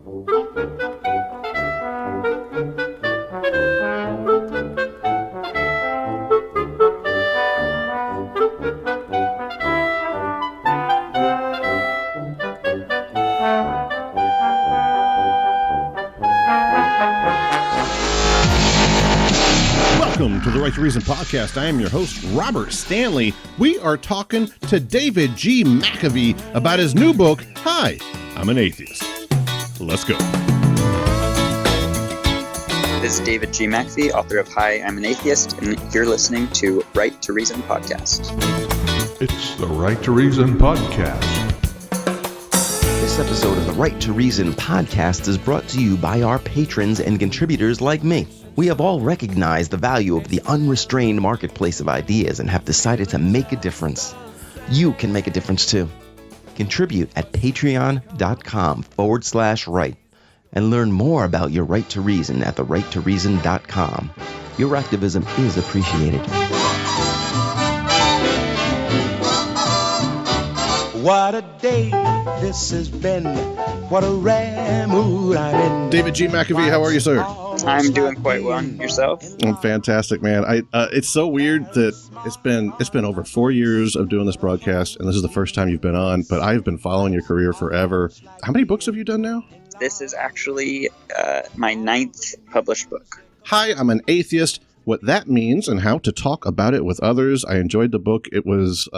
Welcome to the Right to Reason podcast. I am your host, Robert Stanley. We are talking to David G McAfee about his new book, Hi, I'm an Atheist. Let's go. This is David G McAfee, author of Hi, I'm an Atheist, and you're listening to Right to Reason podcast. It's the Right to Reason podcast. This episode of the Right to Reason podcast is brought to you by our patrons and contributors like me. We have all recognized the value of the unrestrained marketplace of ideas and have decided to make a difference. You can make a difference too. Contribute at patreon.com/right and learn more about your right to reason at therighttoreason.com. Your activism is appreciated. What a day this has been. What a rare mood I'm in. David G McAfee, how are you, sir? I'm doing quite well. Yourself? I'm fantastic, man. It's so weird that it's been over 4 years of doing this broadcast, and this is the first time you've been on, but I've been following your career forever. How many books have you done now? This is actually my 9th published book. Hi, I'm an Atheist. What that means and how to talk about it with others. I enjoyed the book. It was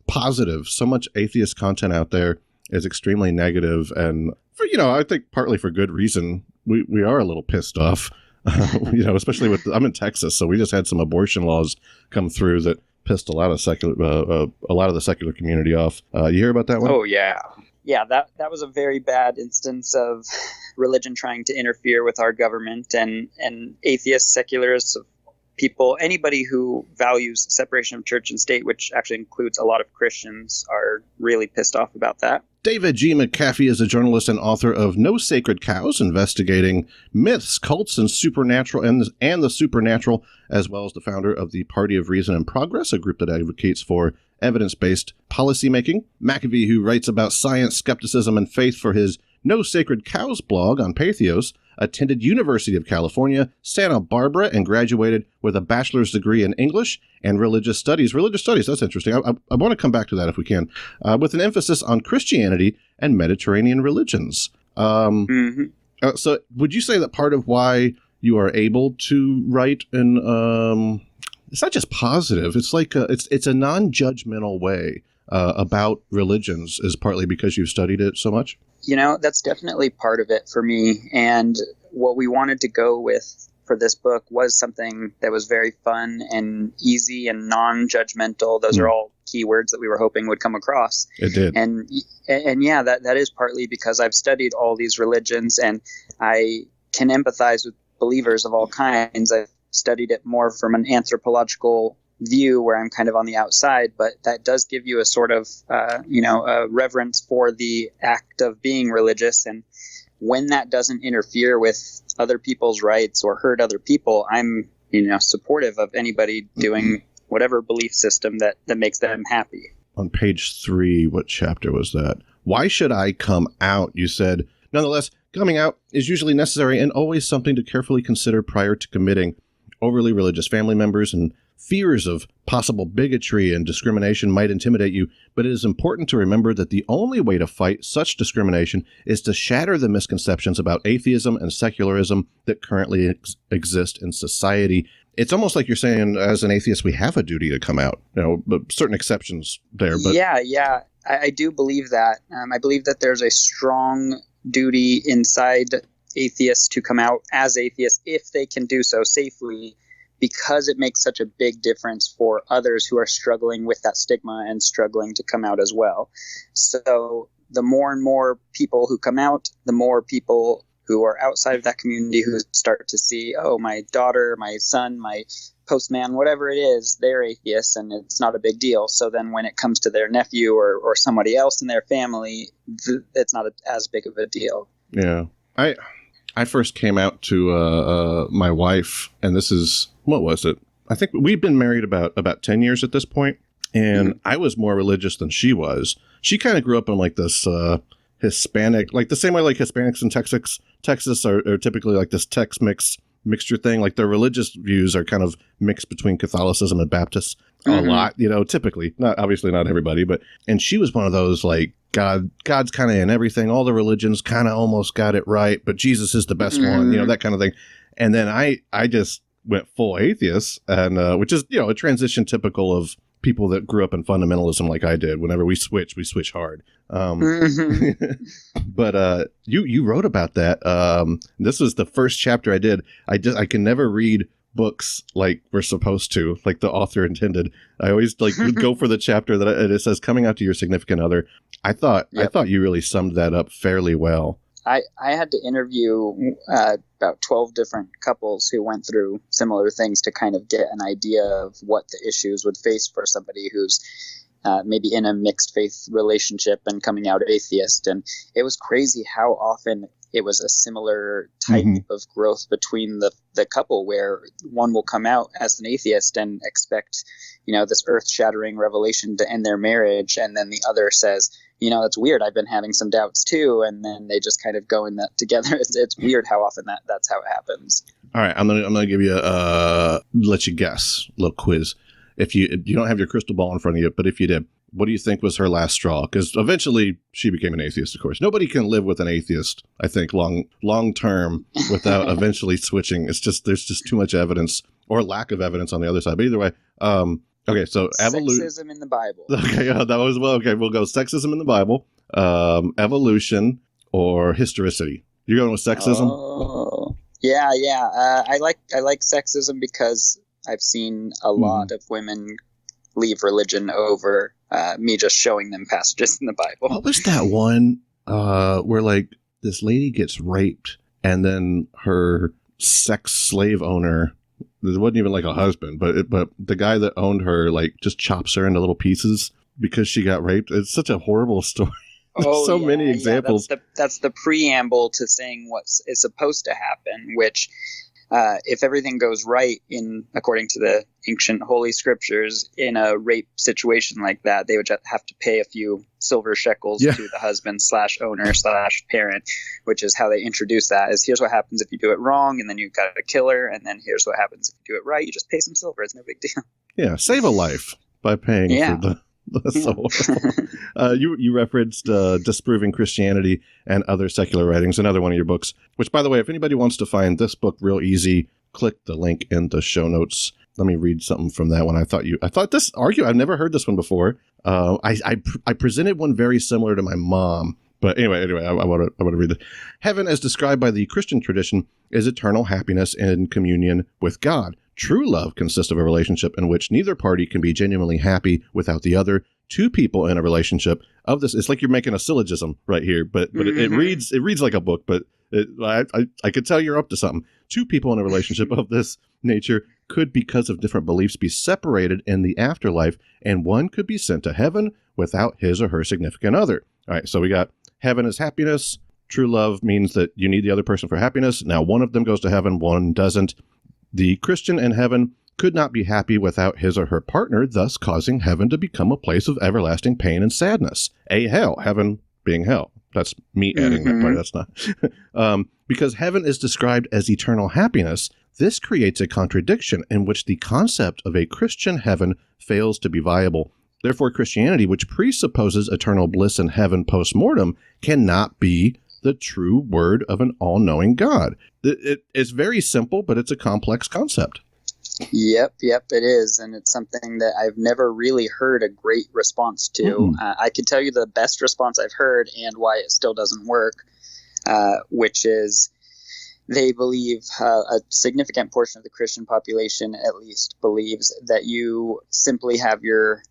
positive. So much atheist content out there is extremely negative, and for, I think partly for good reason. We are a little pissed off, especially with, I'm in Texas, so we just had some abortion laws come through that pissed a lot of the secular community off. You hear about that one? Oh yeah. Yeah, that was a very bad instance of religion trying to interfere with our government, and atheists, secularists, people, anybody who values separation of church and state, which actually includes a lot of Christians, are really pissed off about that. David G McAfee is a journalist and author of No Sacred Cows, investigating myths, cults, and supernatural and the supernatural, as well as the founder of the Party of Reason and Progress, a group that advocates for evidence-based policymaking. McAfee, who writes about science, skepticism, and faith for his No Sacred Cows blog on Patheos, attended University of California, Santa Barbara, and graduated with a bachelor's degree in English and religious studies. Religious studies, that's interesting. I want to come back to that if we can, with an emphasis on Christianity and Mediterranean religions. So would you say that part of why you are able to write in, it's not just positive, it's like it's a non-judgmental way about religions, is partly because you've studied it so much? That's definitely part of it for me. And what we wanted to go with for this book was something that was very fun and easy and non-judgmental. Those are all keywords that we were hoping would come across. It did. And yeah, that is partly because I've studied all these religions and I can empathize with believers of all kinds. I've studied it more from an anthropological view where I'm kind of on the outside, but that does give you a sort of, a reverence for the act of being religious. And when that doesn't interfere with other people's rights or hurt other people, I'm, supportive of anybody doing whatever belief system that makes them happy. On page 3, what chapter was that? Why should I come out? You said, nonetheless, coming out is usually necessary and always something to carefully consider prior to committing. Overly religious family members and fears of possible bigotry and discrimination might intimidate you, but it is important to remember that the only way to fight such discrimination is to shatter the misconceptions about atheism and secularism that currently exist in society. It's almost like you're saying, as an atheist, we have a duty to come out. But certain exceptions there. But yeah, I do believe that. I believe that there's a strong duty inside atheists to come out as atheists if they can do so safely, because it makes such a big difference for others who are struggling with that stigma and struggling to come out as well. So the more and more people who come out, the more people who are outside of that community who start to see, oh, my daughter, my son, my postman, whatever it is, they're atheists and it's not a big deal. So then when it comes to their nephew or somebody else in their family, it's not as big of a deal. Yeah. I first came out to my wife, and this is, what was it? I think we've been married about 10 years at this point, and I was more religious than she was. She kind of grew up in like this Hispanic, like the same way like Hispanics in Texas are typically like this Tex-Mex mixture thing. Like their religious views are kind of mixed between Catholicism and Baptists a lot, typically, not obviously not everybody, and she was one of those like God's kind of in everything. All the religions kind of almost got it right, but Jesus is the best one, that kind of thing. And then I just went full atheist, and which is, a transition typical of people that grew up in fundamentalism like I did. Whenever we switch hard. But you wrote about that. This was the first chapter I did. I can never read books like we're supposed to, like the author intended. I always would go for the chapter that it says coming out to your significant other. I thought you really summed that up fairly well. I had to interview about 12 different couples who went through similar things to kind of get an idea of what the issues would face for somebody who's maybe in a mixed faith relationship and coming out atheist. And it was crazy how often it was a similar type of growth between the couple, where one will come out as an atheist and expect, this earth-shattering revelation to end their marriage. And then the other says, that's weird. I've been having some doubts too. And then they just kind of go in that together. It's weird how often that's how it happens. All right. I'm gonna give you let you guess, a little quiz. If you don't have your crystal ball in front of you, but if you did, what do you think was her last straw? Because eventually she became an atheist, of course. Nobody can live with an atheist, I think, long term without eventually switching. It's just, there's just too much evidence or lack of evidence on the other side. But either way, okay, so sexism in the Bible. Okay, that was, well, okay, we'll go sexism in the Bible, evolution, or historicity. You're going with sexism? Oh, yeah. I like sexism because I've seen a lot of women leave religion over me just showing them passages in the Bible. What was that one where like this lady gets raped and then her sex slave owner, it wasn't even like a husband, but the guy that owned her like just chops her into little pieces because she got raped? It's such a horrible story. There's so many examples. That's the preamble to saying what is supposed to happen, which if everything goes right according to the ancient holy scriptures, in a rape situation like that, they would just have to pay a few silver shekels to the husband / owner / parent, which is how they introduce that. Is here's what happens if you do it wrong, and then you got a killer, and then here's what happens if you do it right. You just pay some silver. It's no big deal. Yeah, save a life by paying for the. That's so horrible. You referenced Disproving Christianity and Other Secular Writings, another one of your books, which, by the way, if anybody wants to find this book real easy, click the link in the show notes. Let me read something from that one. I thought this argument, I've never heard this one before. I presented one very similar to my mom. But anyway, I want to read it. Heaven, as described by the Christian tradition, is eternal happiness in communion with God. True love consists of a relationship in which neither party can be genuinely happy without the other. Two people in a relationship of this, it's like you're making a syllogism right here, but it reads like a book, but I could tell you're up to something. Two people in a relationship of this nature could, because of different beliefs, be separated in the afterlife, and one could be sent to heaven without his or her significant other. All right, so we got heaven is happiness. True love means that you need the other person for happiness. Now, one of them goes to heaven, one doesn't. The Christian in heaven could not be happy without his or her partner, thus causing heaven to become a place of everlasting pain and sadness. A hell, heaven being hell. That's me adding that part. That's not. Because heaven is described as eternal happiness, this creates a contradiction in which the concept of a Christian heaven fails to be viable. Therefore, Christianity, which presupposes eternal bliss in heaven post-mortem, cannot be the true word of an all-knowing God. It's very simple, but it's a complex concept. Yep, it is. And it's something that I've never really heard a great response to. I can tell you the best response I've heard and why it still doesn't work, which is they believe a significant portion of the Christian population, at least, believes that you simply have your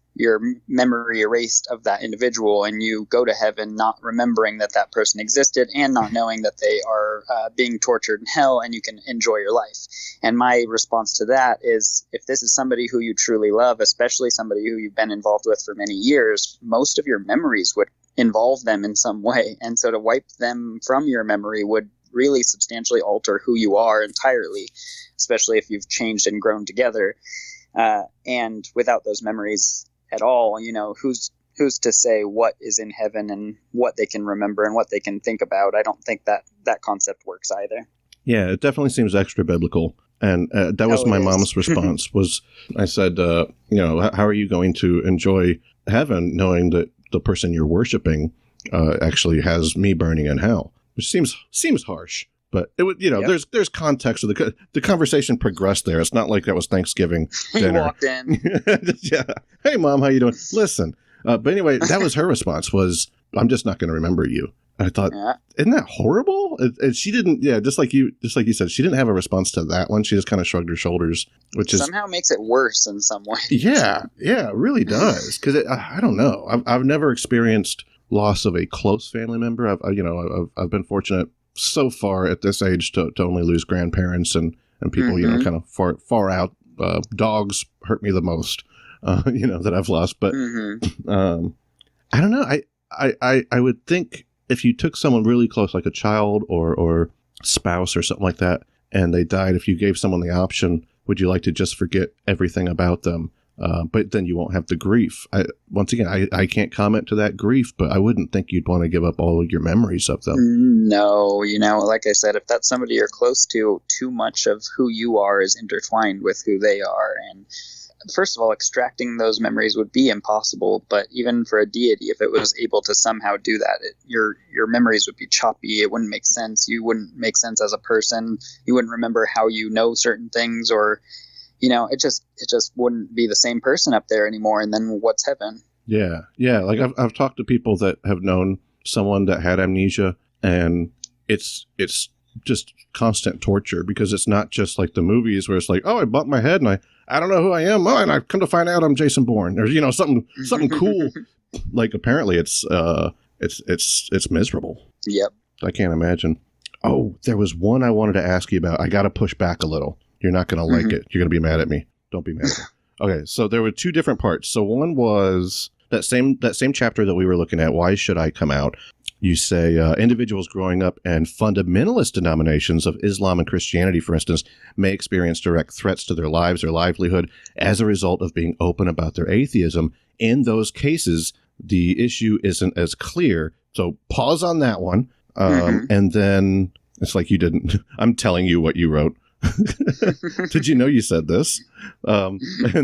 memory erased of that individual, and you go to heaven not remembering that person existed and not knowing that they are being tortured in hell, and you can enjoy your life. And my response to that is, if this is somebody who you truly love, especially somebody who you've been involved with for many years, most of your memories would involve them in some way. And so to wipe them from your memory would really substantially alter who you are entirely, especially if you've changed and grown together. And without those memories at all, who's who's to say what is in heaven and what they can remember and what they can think about? I don't think that concept works either. Yeah, it definitely seems extra biblical. And that was my mom's response was, I said, how are you going to enjoy heaven knowing that the person you're worshiping actually has me burning in hell? Which seems harsh. But it would, yep. There's context. The conversation progressed there. It's not like that was Thanksgiving dinner. He walked in. Yeah. Hey, Mom, how you doing? Listen. But anyway, that was her response was, I'm just not going to remember you. And I thought, Isn't that horrible? And she didn't, just like you said, she didn't have a response to that one. She just kind of shrugged her shoulders, which somehow makes it worse in some way. Yeah, it really does. Because I don't know. I've never experienced loss of a close family member. I've been fortunate so far at this age to only lose grandparents and people, kind of far out. Dogs hurt me the most, that I've lost. But I don't know. I would think if you took someone really close, like a child or spouse or something like that, and they died, if you gave someone the option, would you like to just forget everything about them? But then you won't have the grief. Once again, I can't comment to that grief, but I wouldn't think you'd want to give up all of your memories of them. No, like I said, if that's somebody you're close to, too much of who you are is intertwined with who they are. And first of all, extracting those memories would be impossible. But even for a deity, if it was able to somehow do that, your memories would be choppy. It wouldn't make sense. You wouldn't make sense as a person. You wouldn't remember how you know certain things, or it just wouldn't be the same person up there anymore. And then what's heaven? Yeah. Like I've talked to people that have known someone that had amnesia, and it's just constant torture, because it's not just like the movies where it's like, oh, I bumped my head and I don't know who I am. Oh, and I come to find out I'm Jason Bourne. Or something cool. Like apparently it's miserable. Yep. I can't imagine. Oh, there was one I wanted to ask you about. I got to push back a little. You're not going to like it. You're going to be mad at me. Don't be mad at me. Okay, so there were two different parts. So one was that same chapter that we were looking at, Why Should I Come Out? You say individuals growing up in fundamentalist denominations of Islam and Christianity, for instance, may experience direct threats to their lives or livelihood as a result of being open about their atheism. In those cases, the issue isn't as clear. So pause on that one. And then it's like you didn't. I'm telling you what you wrote. Did you know you said this? And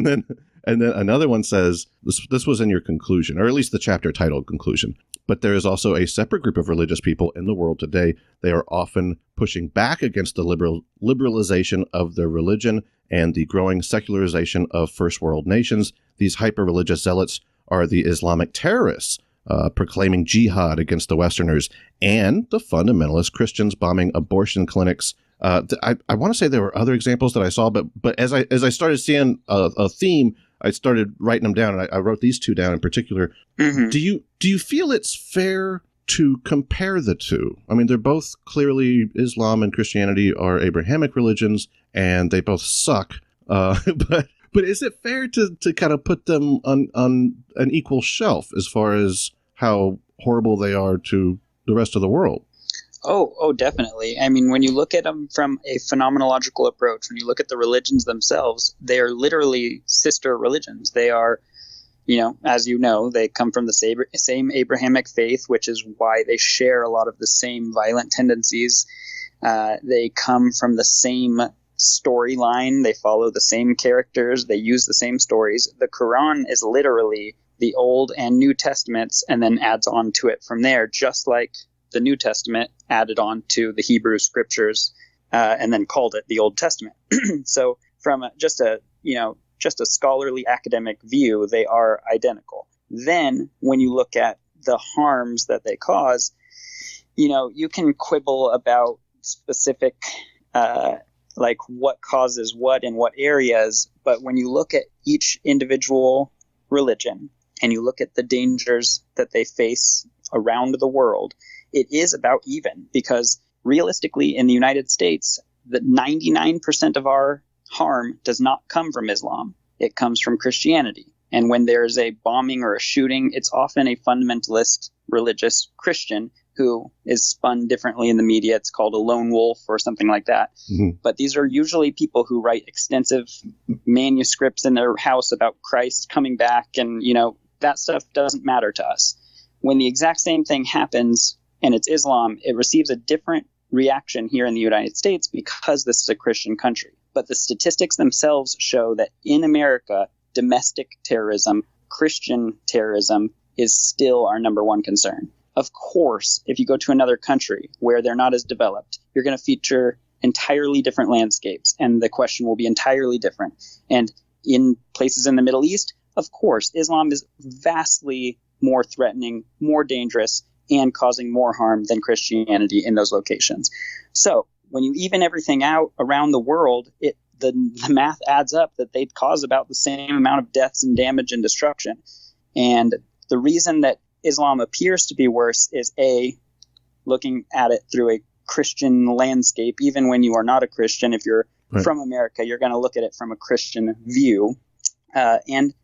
then another one says, this was in your conclusion, or at least the chapter titled Conclusion. But there is also a separate group of religious people in the world today. They are often pushing back against the liberalization of their religion and the growing secularization of first world nations. These hyper-religious zealots are the Islamic terrorists, proclaiming jihad against the Westerners, and the fundamentalist Christians bombing abortion clinics. I want to say there were other examples that I saw, but as I started seeing a theme, I started writing them down, and I wrote these two down in particular. Do you feel it's fair to compare the two? I mean, they're both clearly, Islam and Christianity are Abrahamic religions, and they both suck. But is it fair to kind of put them on an equal shelf as far as how horrible they are to the rest of the world? Oh, definitely. I mean, when you look at them from a phenomenological approach, when you look at the religions themselves, they are literally sister religions. They are, as you know, they come from the same Abrahamic faith, which is why they share a lot of the same violent tendencies. They come from the same storyline. They follow the same characters. They use the same stories. The Quran is literally the Old and New Testaments, and then adds on to it from there, just like the New Testament added on to the Hebrew scriptures, and then called it the Old Testament. So from just a scholarly academic view, they are identical. Then when you look at the harms that they cause, you can quibble about specific, like what causes what in what areas. But when you look at each individual religion and you look at the dangers that they face around the world, it is about even, because realistically in the United States, the 99% of our harm does not come from Islam. It comes from Christianity. And when there's a bombing or a shooting, it's often a fundamentalist religious Christian who is spun differently in the media. It's called a lone wolf or something like that. But these are usually people who write extensive manuscripts in their house about Christ coming back and, That stuff doesn't matter to us. When the exact same thing happens and it's Islam, it receives a different reaction here in the United States because this is a Christian country. But the statistics themselves show that in America, domestic terrorism, Christian terrorism is still our number one concern. Of course, if you go to another country where they're not as developed, you're going to feature entirely different landscapes, and the question will be entirely different. And in places in the Middle East, of course, Islam is vastly more threatening, more dangerous, and causing more harm than Christianity in those locations. So when you even everything out around the world, the math adds up that they'd cause about the same amount of deaths and damage and destruction. And the reason that Islam appears to be worse is looking at it through a Christian landscape. Even when you are not a Christian, if you're from America, you're going to look at it from a Christian view. And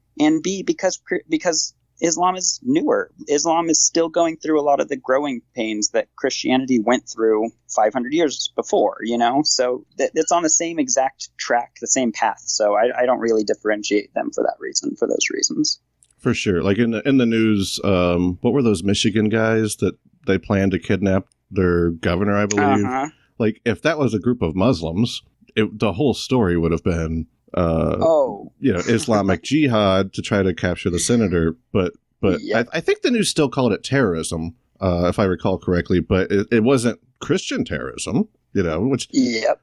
B, because Islam is newer. Islam is still going through a lot of the growing pains that Christianity went through 500 years before, So it's on the same exact track, the same path. So I don't really differentiate them for those reasons. For sure. Like in the news, what were those Michigan guys that they planned to kidnap their governor, I believe? Uh-huh. Like if that was a group of Muslims, the whole story would have been Islamic jihad to try to capture the senator. But yep. I think the news still called it terrorism, if I recall correctly. But it wasn't Christian terrorism, which. Yep.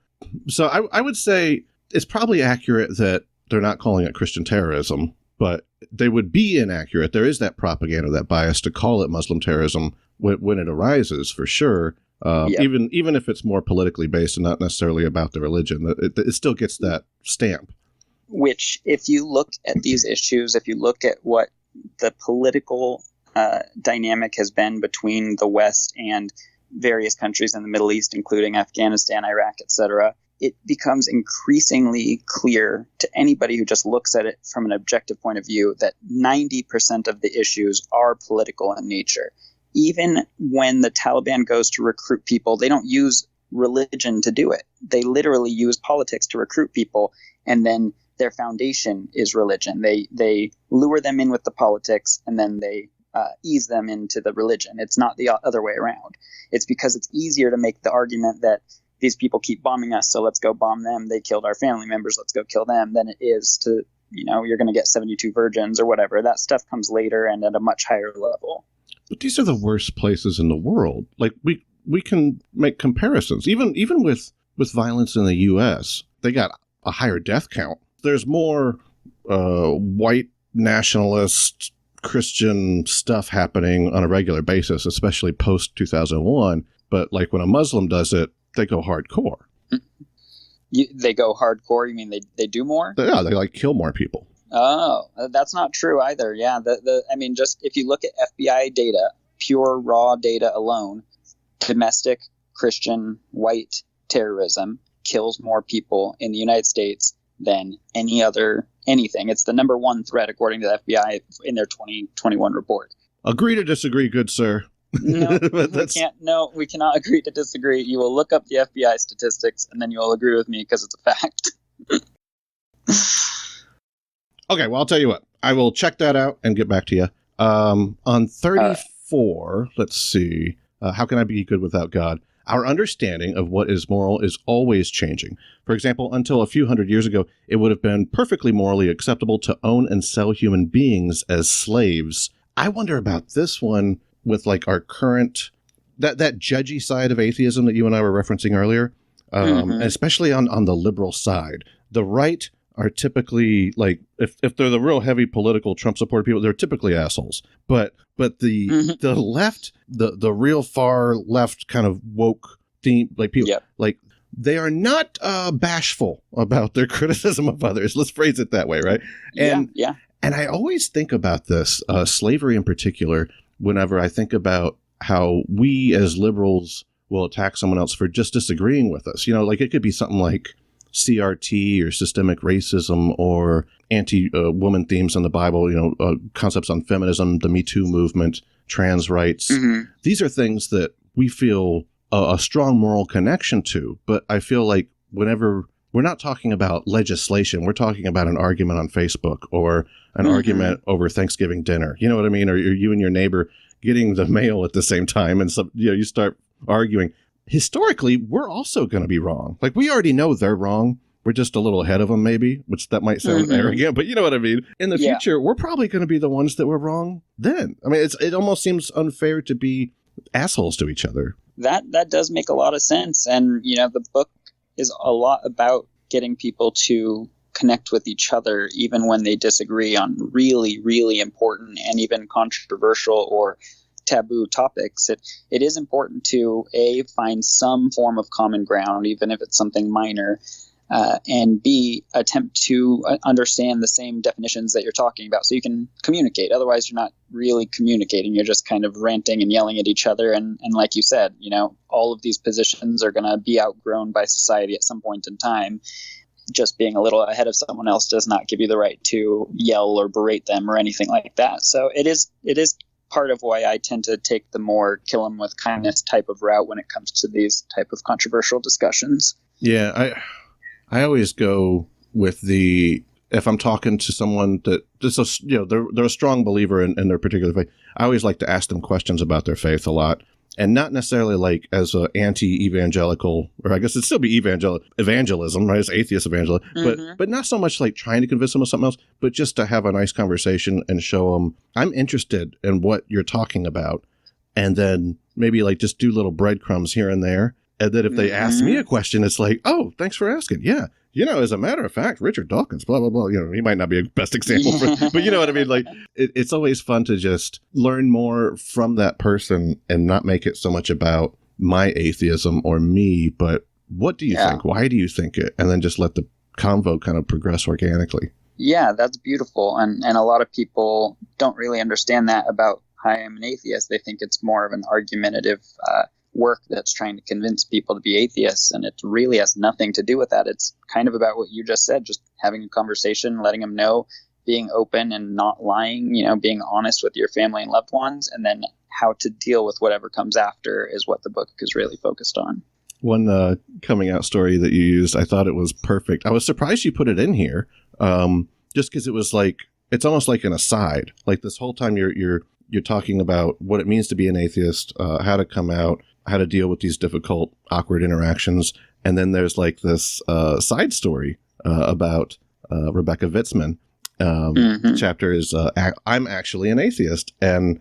So I would say it's probably accurate that they're not calling it Christian terrorism, but they would be inaccurate. There is that propaganda, that bias to call it Muslim terrorism when it arises, for sure. Yep. Even if it's more politically based and not necessarily about the religion, it still gets that stamp. Which, if you look at these issues, if you look at what the political dynamic has been between the West and various countries in the Middle East, including Afghanistan, Iraq, etc., it becomes increasingly clear to anybody who just looks at it from an objective point of view that 90% of the issues are political in nature. Even when the Taliban goes to recruit people, they don't use religion to do it. They literally use politics to recruit people, and then their foundation is religion. They lure them in with the politics, and then they ease them into the religion. It's not the other way around. It's because it's easier to make the argument that these people keep bombing us, so let's go bomb them. They killed our family members, let's go kill them, than it is to, you're going to get 72 virgins or whatever. That stuff comes later and at a much higher level. But these are the worst places in the world. Like we can make comparisons. Even with violence in the U.S., they got a higher death count. There's more white nationalist Christian stuff happening on a regular basis, especially post 2001. But like when a Muslim does it, they go hardcore. They go hardcore? You mean they do more? Yeah, they like kill more people. Oh, that's not true either. Yeah, just if you look at FBI data, pure raw data alone, domestic Christian white terrorism kills more people in the United States than anything. It's the number one threat according to the FBI in their 2021 report. Agree to disagree, good sir. No, we cannot agree to disagree. You will look up the FBI statistics and then you will agree with me because it's a fact. Okay, well, I'll tell you what. I will check that out and get back to you. On 34, let's see. How can I be good without God? Our understanding of what is moral is always changing. For example, until a few hundred years ago, it would have been perfectly morally acceptable to own and sell human beings as slaves. I wonder about this one with like our current, that judgy side of atheism that you and I were referencing earlier, especially on the liberal side. The right are typically like, if they're the real heavy political Trump supporter people, they're typically assholes. But the left, the real far left kind of woke theme, like people, like they are not bashful about their criticism of others. Let's phrase it that way, right? And and I always think about this, slavery in particular, whenever I think about how we as liberals will attack someone else for just disagreeing with us. Like it could be something like CRT or systemic racism or anti-woman themes in the Bible, concepts on feminism, the Me Too movement, trans rights. These are things that we feel a strong moral connection to. But I feel like whenever we're not talking about legislation, we're talking about an argument on Facebook or an argument over Thanksgiving dinner. You know what I mean? Or you and your neighbor getting the mail at the same time, and so you start arguing. Historically, we're also going to be wrong. Like, we already know they're wrong. We're just a little ahead of them, maybe, which that might sound arrogant, but you know what I mean? In the future, we're probably going to be the ones that were wrong then. I mean, it almost seems unfair to be assholes to each other. That does make a lot of sense. And, the book is a lot about getting people to connect with each other, even when they disagree on really, really important and even controversial or taboo topics. It is important to find some form of common ground, even if it's something minor, and B, attempt to understand the same definitions that you're talking about so you can communicate. Otherwise, you're not really communicating. You're just kind of ranting and yelling at each other. And like you said, all of these positions are going to be outgrown by society at some point in time. Just being a little ahead of someone else does not give you the right to yell or berate them or anything like that. So it is part of why I tend to take the more kill them with kindness type of route when it comes to these type of controversial discussions. Yeah, I always go with if I'm talking to someone that they're a strong believer in their particular faith, I always like to ask them questions about their faith a lot, and not necessarily like as an anti-evangelical, or I guess it'd still be evangelism, right? It's atheist evangelism, but not so much like trying to convince them of something else, but just to have a nice conversation and show them I'm interested in what you're talking about, and then maybe like just do little breadcrumbs here and there. And then if they ask me a question, it's like, oh, thanks for asking. Yeah. As a matter of fact, Richard Dawkins, blah, blah, blah. He might not be a best example, but you know what I mean? Like, it's always fun to just learn more from that person and not make it so much about my atheism or me, but what do you think? Why do you think it? And then just let the convo kind of progress organically. Yeah, that's beautiful. And a lot of people don't really understand that about I am an atheist. They think it's more of an argumentative work that's trying to convince people to be atheists, and it really has nothing to do with that. It's kind of about what you just said, just having a conversation, letting them know, being open and not lying, being honest with your family and loved ones, and then how to deal with whatever comes after is what the book is really focused on. One coming out story that you used, I thought it was perfect. I was surprised you put it in here, just because it was like, it's almost like an aside. Like this whole time you're talking about what it means to be an atheist, how to come out, how to deal with these difficult, awkward interactions. And then there's like this side story about Rebecca Vitzman. Chapter is I'm actually an atheist. And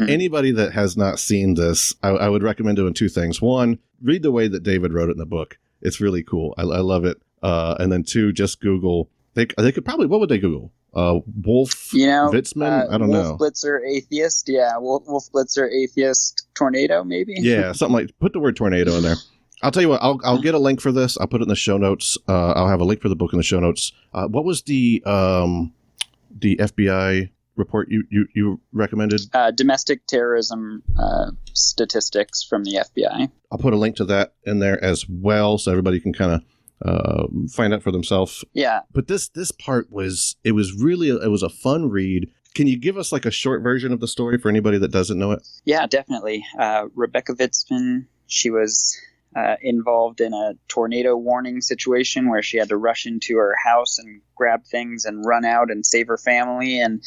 anybody that has not seen this, I would recommend doing two things. One, read the way that David wrote it in the book. It's really cool. I love it. And then two, just Google. They could probably, what would they Google? Wolf Vitzman? I don't know. Wolf Blitzer atheist. Yeah. Wolf Blitzer atheist tornado, maybe. Yeah. Something like, put the word tornado in there. I'll tell you what, I'll get a link for this. I'll put it in the show notes. I'll have a link for the book in the show notes. What was the FBI report you recommended? Domestic terrorism statistics from the FBI. I'll put a link to that in there as well, so everybody can kind of find out for themselves. Yeah. But this part was a fun read. Can you give us like a short version of the story for anybody that doesn't know it? Yeah, definitely. Rebecca Vitzman, she was involved in a tornado warning situation where she had to rush into her house and grab things and run out and save her family. And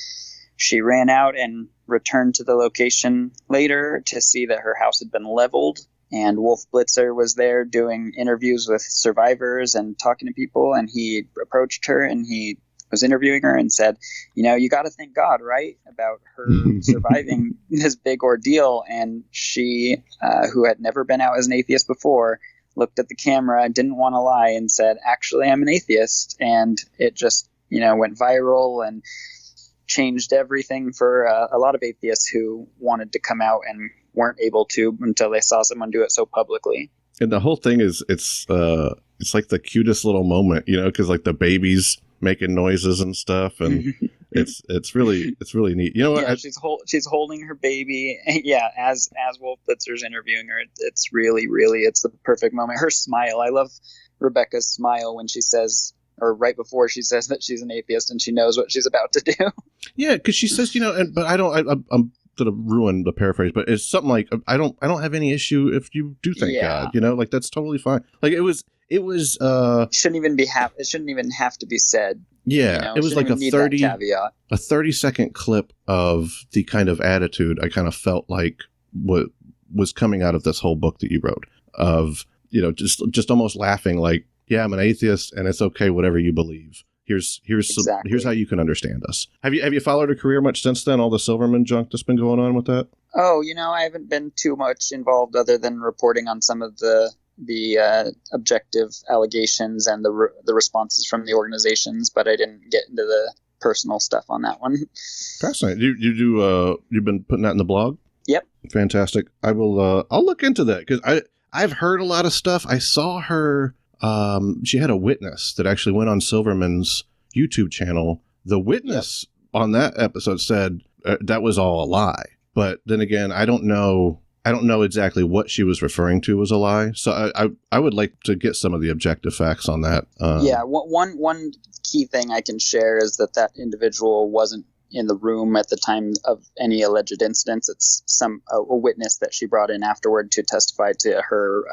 she ran out and returned to the location later to see that her house had been leveled. And Wolf Blitzer was there doing interviews with survivors and talking to people. And he approached her and he was interviewing her and said, you got to thank God, right, about her surviving this big ordeal. And she, who had never been out as an atheist before, looked at the camera, didn't want to lie, and said, actually, I'm an atheist. And it just, went viral and changed everything for a lot of atheists who wanted to come out and weren't able to until they saw someone do it so publicly. And the whole thing is, it's like the cutest little moment, because like the baby's making noises and stuff, and it's really neat. What? She's holding her baby. Yeah, as Wolf Blitzer's interviewing her, it's really it's the perfect moment. Her smile, I love Rebecca's smile when she says, or right before she says that she's an atheist and she knows what she's about to do. Yeah, because she says, but I'm going to ruin the paraphrase, but it's something like, I don't have any issue if you do thank God, like that's totally fine. Like it was it shouldn't even have to be said. Yeah, it was shouldn't like even need that caveat. a 30-second clip of the kind of attitude I kind of felt like what was coming out of this whole book that you wrote, of, just almost laughing like, yeah, I'm an atheist and it's okay, whatever you believe. Here's how you can understand us. Have you followed her career much since then? All the Silverman junk that's been going on with that? Oh, I haven't been too much involved other than reporting on some of the objective allegations and the responses from the organizations, but I didn't get into the personal stuff on that one. Fascinating. You've been putting that in the blog? Yep. Fantastic. I'll look into that, because I've heard a lot of stuff. I saw her. She had a witness that actually went on Silverman's YouTube channel. The witness on that episode said that was all a lie. But then again, I don't know exactly what she was referring to as a lie. So I would like to get some of the objective facts on that. One key thing I can share is that individual wasn't in the room at the time of any alleged incidents. It's a witness that she brought in afterward to testify to her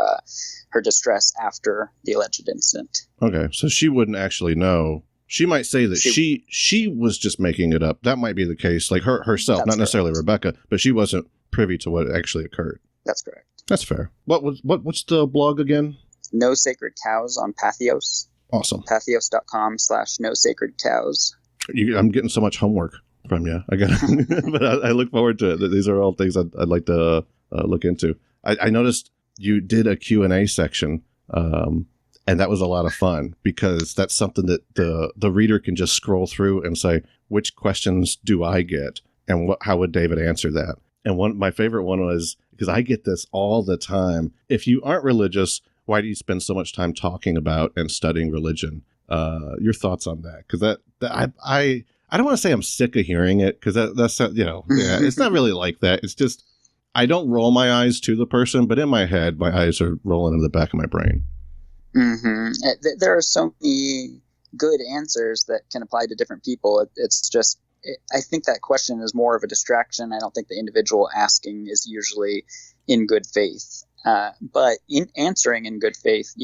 distress after the alleged incident. Okay, so she wouldn't actually know. She might say that she was just making it up. That might be the case, like herself, not necessarily Rebecca, but she wasn't privy to what actually occurred. That's correct. That's fair. What's the blog again? No Sacred Cows on Patheos. Awesome. Patheos.com/no sacred cows. I'm getting so much homework from you. But I look forward to it. These are all things I'd like to look into. I noticed you did a Q&A section, and that was a lot of fun, because that's something that the reader can just scroll through and say, which questions do I get, and how would David answer that? And my favorite one was, because I get this all the time: if you aren't religious, why do you spend so much time talking about and studying religion? Your thoughts on that? Because I don't want to say I'm sick of hearing it, because that's it's not really like that. It's just, I don't roll my eyes to the person, but in my head, my eyes are rolling in the back of my brain. Mm-hmm. There are so many good answers that can apply to different people. It's just, I think that question is more of a distraction. I don't think the individual asking is usually in good faith. But in answering in good faith,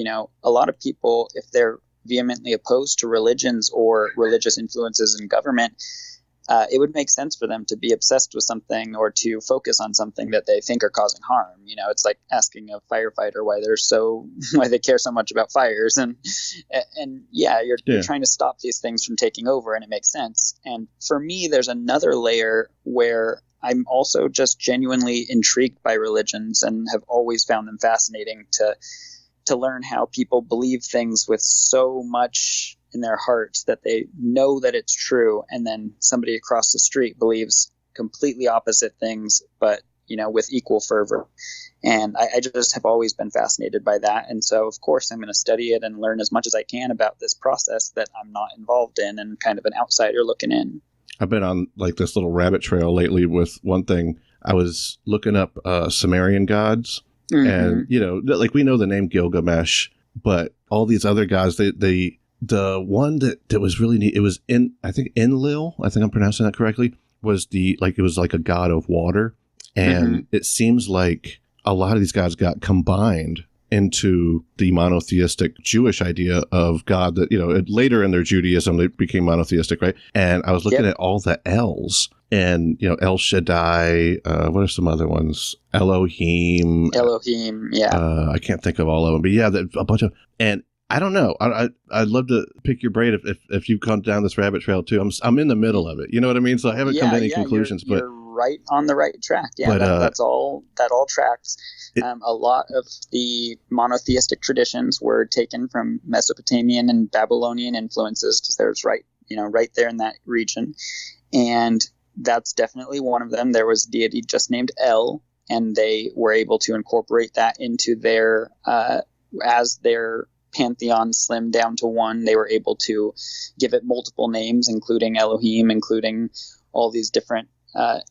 a lot of people, if they're vehemently opposed to religions or religious influences in government, it would make sense for them to be obsessed with something or to focus on something that they think are causing harm. It's like asking a firefighter why they care so much about fires, and you're trying to stop these things from taking over, and it makes sense. And for me, there's another layer where I'm also just genuinely intrigued by religions and have always found them fascinating to learn how people believe things with so much in their heart that they know that it's true, and then somebody across the street believes completely opposite things, but with equal fervor. And I just have always been fascinated by that, and so of course I'm going to study it and learn as much as I can about this process that I'm not involved in and kind of an outsider looking in. I've been on like this little rabbit trail lately with one thing. I was looking up Sumerian gods. Mm-hmm. And, like we know the name Gilgamesh, but all these other gods, the one that was really neat, it was Enlil, I think I'm pronouncing that correctly, it was like a god of water. And it seems like a lot of these gods got combined into the monotheistic Jewish idea of God that, later in their Judaism, they became monotheistic, right? And I was looking at all the L's. And, El Shaddai, what are some other ones? Elohim, yeah. I can't think of all of them, but yeah, a bunch of, and I don't know. I'd love to pick your brain if you've gone down this rabbit trail too. I'm in the middle of it. You know what I mean? So I haven't come to any conclusions, but you're right on the right track. Yeah, that all tracks. A lot of the monotheistic traditions were taken from Mesopotamian and Babylonian influences, because there's right there in that region. And that's definitely one of them. There was a deity just named El, and they were able to incorporate that into their, as their pantheon slimmed down to one, they were able to give it multiple names, including Elohim, including all these different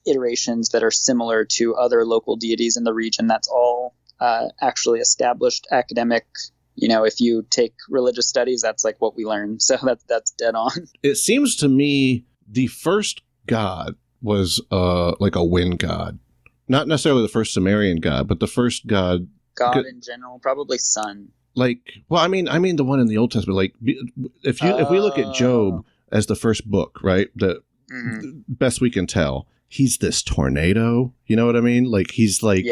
iterations that are similar to other local deities in the region. That's all actually established academic. If you take religious studies, that's like what we learn. So that's dead on. It seems to me the first god was like a wind god, not necessarily the first Sumerian god, but the first god in general, probably sun. Like, well, I mean the one in the Old Testament. Like, if we look at Job, as the first book, right? The best we can tell, he's this tornado. You know what I mean? Like he's like,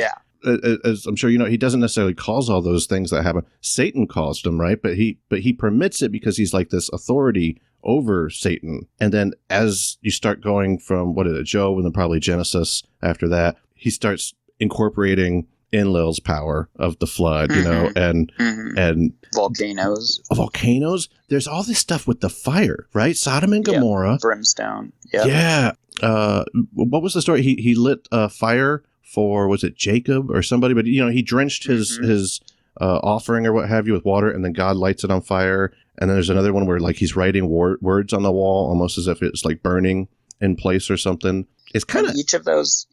as I'm sure you know, he doesn't necessarily cause all those things that happen. Satan caused them, right? But he permits it because he's like this authority over Satan. And then as you start going from, what is it, Job, and then probably Genesis after that, he starts incorporating Enlil's power of the flood, you know, and volcanoes. There's all this stuff with the fire, right? Sodom and Gomorrah, brimstone. Yeah. What was the story? He lit fire for, was it Jacob or somebody? But you know, he drenched his offering or what have you with water, and then God lights it on fire. And then there's another one where like he's writing words on the wall, almost as if it's like burning in place or something. It's kind of each of those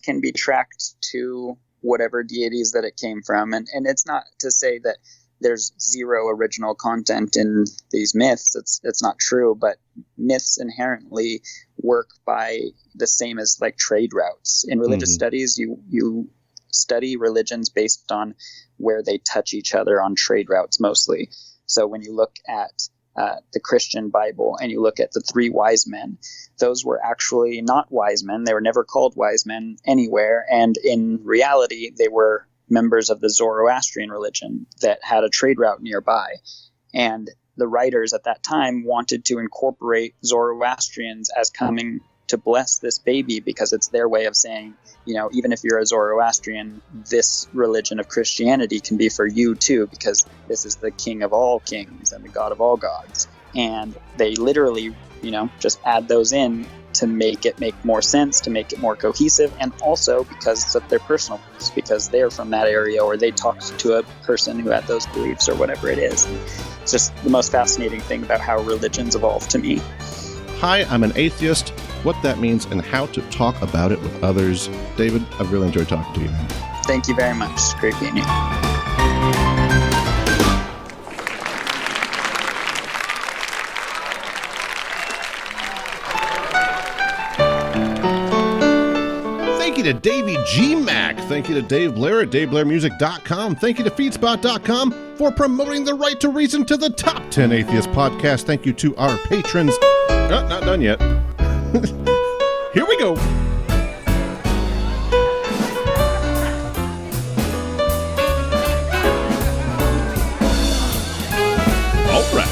can be tracked to whatever deities that it came from, and it's not to say that there's zero original content in these myths. It's not true, but myths inherently work by the same as like trade routes. In religious studies, you study religions based on where they touch each other on trade routes mostly. So when you look at the Christian Bible and you look at the three wise men, those were actually not wise men. They were never called wise men anywhere. And in reality, they were members of the Zoroastrian religion that had a trade route nearby. And the writers at that time wanted to incorporate Zoroastrians as coming to bless this baby, because it's their way of saying, you know, even if you're a Zoroastrian, this religion of Christianity can be for you too, because this is the king of all kings and the god of all gods. And they literally, you know, just add those in to make it make more sense, to make it more cohesive, and also because of their personal beliefs, because they're from that area or they talked to a person who had those beliefs or whatever it is. It's just the most fascinating thing about how religions evolve to me. Hi, I'm an atheist. What that means and how to talk about it with others. David, I've really enjoyed talking to you, man. Thank you very much. It's great being here. Thank you to David G Mac. Thank you to Dave Blair at DaveBlairMusic.com. Thank you to FeedSpot.com for promoting the Right to Reason to the top 10 Atheist podcast. Thank you to our patrons. Oh, not done yet. Here we go. All right.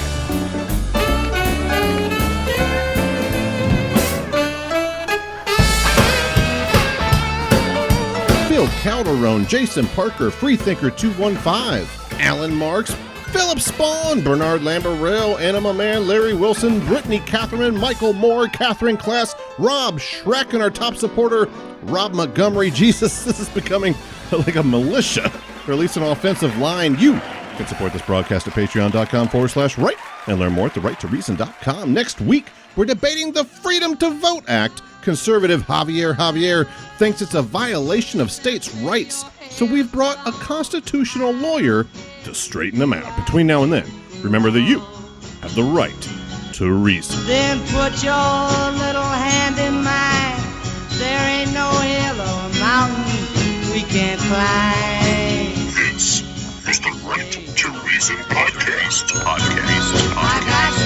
Phil Calderon, Jason Parker, Freethinker 215, Alan Marks, Philip Spawn, Bernard Lamberell, Anima Man, Larry Wilson, Brittany Catherine, Michael Moore, Catherine Klass, Rob Schreck, and our top supporter, Rob Montgomery. Jesus, this is becoming like a militia, or at least an offensive line. You can support this broadcast at patreon.com/right and learn more at therighttoreason.com. Next week, we're debating the Freedom to Vote Act. Conservative Javier thinks it's a violation of states' rights, so we've brought a constitutional lawyer to straighten them out. Between now and then, remember that you have the right to reason. Then put your little hand in mine. There ain't no hill or mountain we can't climb. This is the Right to Reason podcast. I got